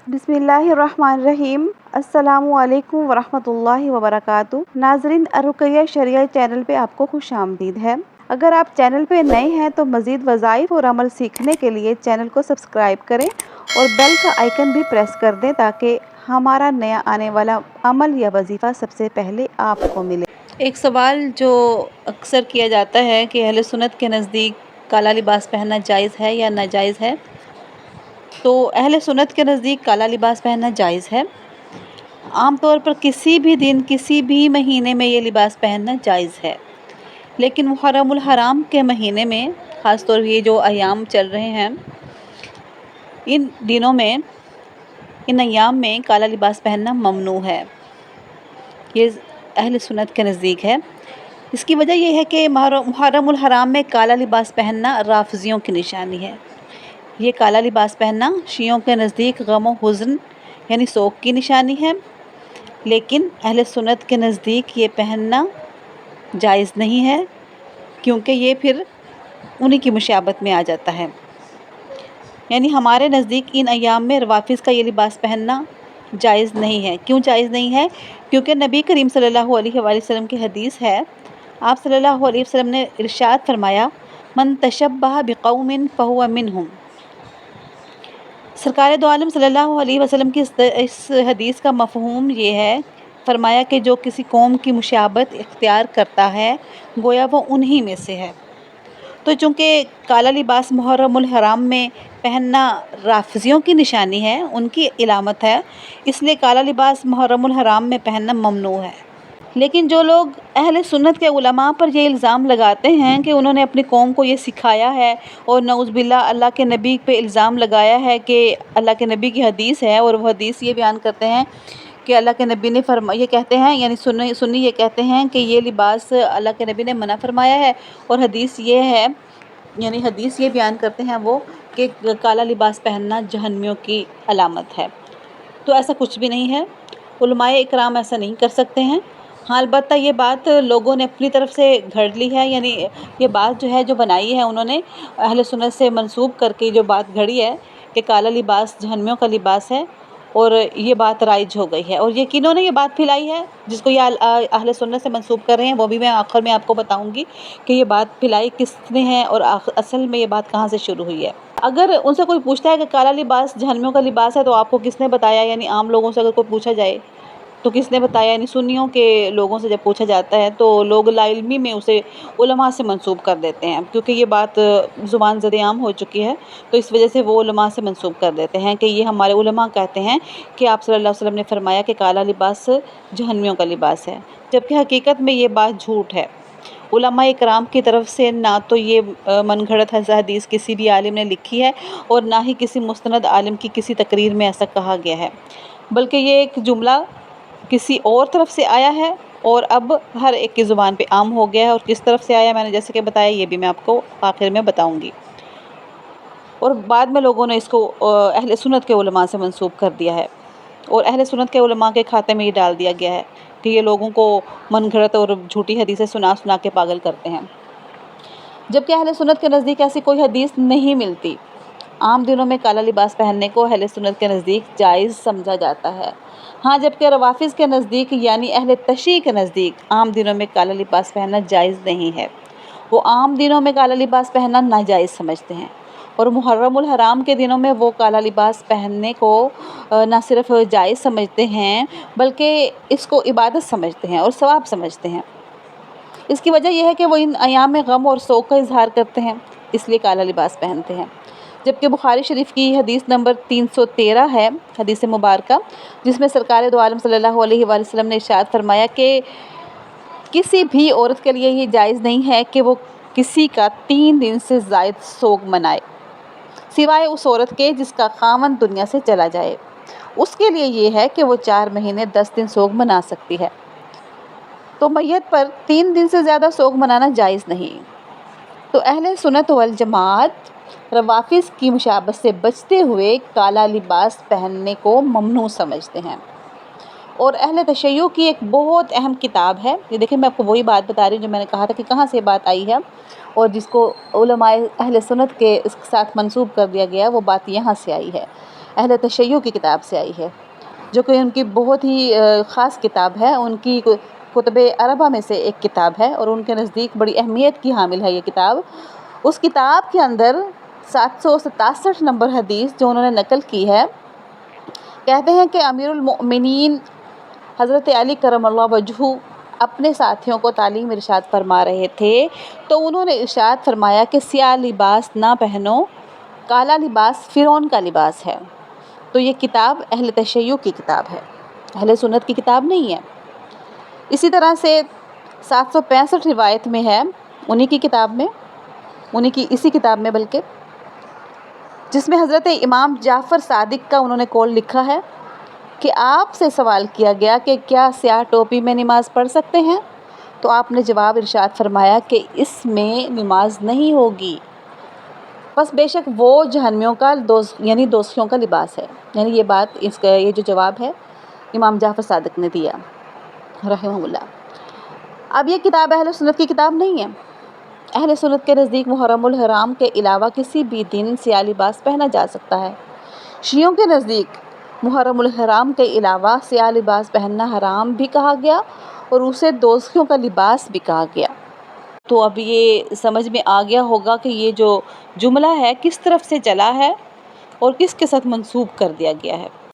बिस्मिल्लाहिर्रहमानिर्रहीम। अस्सलामुअलैकुम वरहमतुल्लाहि वबरकातुहू। नाज़रीन, अर्रुक़ैया शरिया चैनल पे आपको खुश आमदीद है। अगर आप चैनल पे नए हैं तो मज़ीद वज़ाइफ और अमल सीखने के लिए चैनल को सब्सक्राइब करें और बेल का आइकन भी प्रेस कर दें ताकि हमारा नया आने वाला अमल या वजीफ़ा सबसे पहले आपको मिले। एक सवाल जो अक्सर किया जाता है कि अहले सुन्नत के नज़दीक काला लिबास पहनना जायज़ है या नाजायज़ है। तो अहले सुन्नत के नज़दीक काला लिबास पहनना जायज़ है। आम तौर पर किसी भी दिन किसी भी महीने में ये लिबास पहनना जायज़ है, लेकिन मुहर्रमुल हराम के महीने में, ख़ास तौर ये जो अय्याम चल रहे हैं, इन दिनों में, इन अय्याम में काला लिबास पहनना ममनू है। ये अहले सुन्नत के नज़दीक है। इसकी वजह यह है कि मुहर्रमुल हराम में काला लिबास पहनना राफ़िज़ियों की निशानी है। ये काला लिबास पहनना शियों के नज़दीक गम और हुज़्न यानी सोग की निशानी है, लेकिन अहले सुन्नत के नज़दीक ये पहनना जायज़ नहीं है, क्योंकि ये फिर उन्हीं की मुशाबत में आ जाता है। यानी हमारे नज़दीक इन अय्याम में रवाफ़िज़ का ये लिबास पहनना जायज़ नहीं है। क्यों जायज़ नहीं है? क्योंकि नबी करीम सल्लल्लाहु अलैहि वसल्लम की हदीस है। आप सल्लल्लाहु अलैहि वसल्लम ने इरशाद फरमाया, मन तशब्बह बिक़ौमिन फ़हुव मिनहुम। सरकार दो आलम सल्लल्लाहु अलैहि वसल्लम की इस हदीस का मफ़हूम ये है, फरमाया कि जो किसी कौम की मुशाबत इख्तियार करता है, गोया वो उन्हीं में से है। तो चूँकि काला लिबास मुहर्रमुल हराम में पहनना राफ़िज़ियों की निशानी है, उनकी इलामत है, इसलिए काला लिबास मुहर्रमुल हराम में पहनना ममनू है। लेकिन जो लोग अहले सुन्नत के उलमा पर ये इल्ज़ाम लगाते हैं कि उन्होंने अपनी कौम को ये सिखाया है और नऊज़ बिल्लाह अल्लाह के नबी पे इल्ज़ाम लगाया है कि अल्लाह के नबी की हदीस है, और वो हदीस ये बयान करते हैं कि अल्लाह के नबी ने ये कहते हैं, यानी सुन्नी ये कहते हैं कि ये लिबास अल्लाह के नबी ने मना फरमाया है, और हदीस ये है, यानी हदीस ये बयान करते हैं वो कि काला लिबास पहनना जहन्नमियों की अलामत है। तो ऐसा कुछ भी नहीं है। उलमाए इकराम ऐसा नहीं कर सकते हैं। हाँ, अलबत्ता ये बात लोगों ने अपनी तरफ से घड़ ली है, यानी ये बात जो है, जो बनाई है उन्होंने अहले सुन्नत से मंसूब करके जो बात घड़ी है कि काला लिबास जहन्नमियों का लिबास है, और ये बात राइज हो गई है। और ये किन्होंने ये बात फैलाई है जिसको ये अहले सुन्नत से मंसूब कर रहे हैं, वो भी मैं आखिर में आपको बताऊंगी कि ये बात फैलाई किसने है और असल में ये बात कहाँ से शुरू हुई है। अगर उनसे कोई पूछता है कि काला लिबास जहन्नमियों का लिबास है तो आपको किसने बताया, यानी आम लोगों से अगर कोई पूछा जाए तो किसने बताया, यानी सुन्नियों के लोगों से जब पूछा जाता है तो लोग लाइल्मी में उसे उलमा से मंसूब कर देते हैं, क्योंकि ये बात ज़ुबान ज़द-ए-आम हो चुकी है, तो इस वजह से वो उलमा से मंसूब कर देते हैं कि ये हमारे उलमा कहते हैं कि आप सल्लल्लाहु अलैहि वसल्लम ने फरमाया कि काला लिबास जहन्नमियों का लिबास है, जबकि हकीकत में ये बात झूठ है। उलमा इकराम की तरफ से ना तो ये मनगढ़ंत हदीस किसी भी आलिम ने लिखी है, और ना ही किसी मुस्तनद आलिम की किसी तकरीर में ऐसा कहा गया है, बल्कि ये एक जुमला किसी और तरफ से आया है और अब हर एक की ज़ुबान पे आम हो गया है। और किस तरफ से आया, मैंने जैसे कि बताया, ये भी मैं आपको आखिर में बताऊंगी। और बाद में लोगों ने इसको अहले सुन्नत के उलमा से मंसूब कर दिया है, और अहले सुन्नत के उलमा के खाते में ये डाल दिया गया है कि ये लोगों को मनगढ़ंत और झूठी हदीसें सुना सुना के पागल करते हैं, जबकि अहले सुन्नत के नज़दीक ऐसी कोई हदीस नहीं मिलती। आम दिनों में काला लिबास पहनने को अहले सुन्नत के नज़दीक जायज़ समझा जाता है। हाँ, जबकि रवाफ़िज़ के नज़दीक, यानी अहले तशय्युअ के नज़दीक, आम दिनों में काला लिबास पहनना जायज़ नहीं है। वो आम दिनों में काला लिबास पहनना नाजायज़ समझते हैं, और मुहर्रमुल हराम के दिनों में वो काला लिबास पहनने को ना सिर्फ जायज़ समझते हैं, बल्कि इसको इबादत समझते हैं और सवाब समझते हैं। इसकी वजह यह है कि वो इन अय्याम में गम और सोग का इजहार करते हैं, इसलिए काला लिबास पहनते हैं। जबकि बुखारी शरीफ की हदीस नंबर 313 है, हदीस मुबारका, जिसमें सरकार दो आलम सल्लल्लाहु अलैहि वसल्लम ने इरशाद फरमाया कि किसी भी औरत के लिए ये जायज़ नहीं है कि वो किसी का 3 दिन से ज़ायद सोग मनाए, सिवाय उस औरत के जिसका खामन दुनिया से चला जाए। उसके लिए ये है कि वो 4 महीने 10 दिन सोग मना सकती है। तो मैयत पर 3 दिन से ज़्यादा सोग मनाना जायज़ नहीं। तो अहले सुन्नत वल जमात रवाफ़िज़ की मुशाबत से बचते हुए काला लिबास पहनने को ममनू समझते हैं। और अहले तशय्युअ की एक बहुत अहम किताब है, ये देखिए मैं आपको वही बात बता रही हूँ जो मैंने कहा था कि कहाँ से बात आई है, और जिसको उलमाए अहले सुन्नत के साथ मंसूब कर दिया गया, वो बात यहाँ से आई है। اہل تشیع کی کتاب سے آئی ہے، جو کہ ان کی بہت ہی خاص کتاب ہے، ان کی کتب اربع میں سے ایک کتاب ہے، اور ان کے نزدیک بڑی اہمیت کی حامل ہے یہ کتاب۔ اس کتاب کے اندر 767 نمبر حدیث جو انہوں نے نقل کی ہے، کہتے ہیں کہ امیر المؤمنین حضرت علی کرم اللہ وجہہ اپنے ساتھیوں کو تعلیم ارشاد فرما رہے تھے، تو انہوں نے ارشاد فرمایا کہ سیاہ لباس نہ پہنو، کالا لباس فرعون کا لباس ہے۔ تو یہ کتاب اہل تشیع کی کتاب ہے، اہل سنت کی کتاب نہیں ہے۔ اسی طرح سے 765 روایت میں ہے، انہی کی کتاب میں، اسی کتاب میں بلکہ، جس میں حضرت امام جعفر صادق کا انہوں نے قول لکھا ہے کہ آپ سے سوال کیا گیا کہ کیا سیاہ ٹوپی میں نماز پڑھ سکتے ہیں؟ تو آپ نے جواب ارشاد فرمایا کہ اس میں نماز نہیں ہوگی، بس بے شک وہ جہنمیوں کا یعنی دوزخیوں کا لباس ہے۔ یعنی یہ بات، یہ جو جواب ہے امام جعفر صادق نے دیا رحمہ اللہ۔ اب یہ کتاب اہل سنت کی کتاب نہیں ہے۔ اہل سنت کے نزدیک محرم الحرام کے علاوہ کسی بھی دن سیاہ لباس پہنا جا سکتا ہے۔ شیعوں کے نزدیک محرم الحرام کے علاوہ سیاہ لباس پہننا حرام بھی کہا گیا اور اسے دوزخیوں کا لباس بھی کہا گیا۔ تو اب یہ سمجھ میں آ گیا ہوگا کہ یہ جو جملہ ہے کس طرف سے چلا ہے اور کس کے ساتھ منسوب کر دیا گیا ہے۔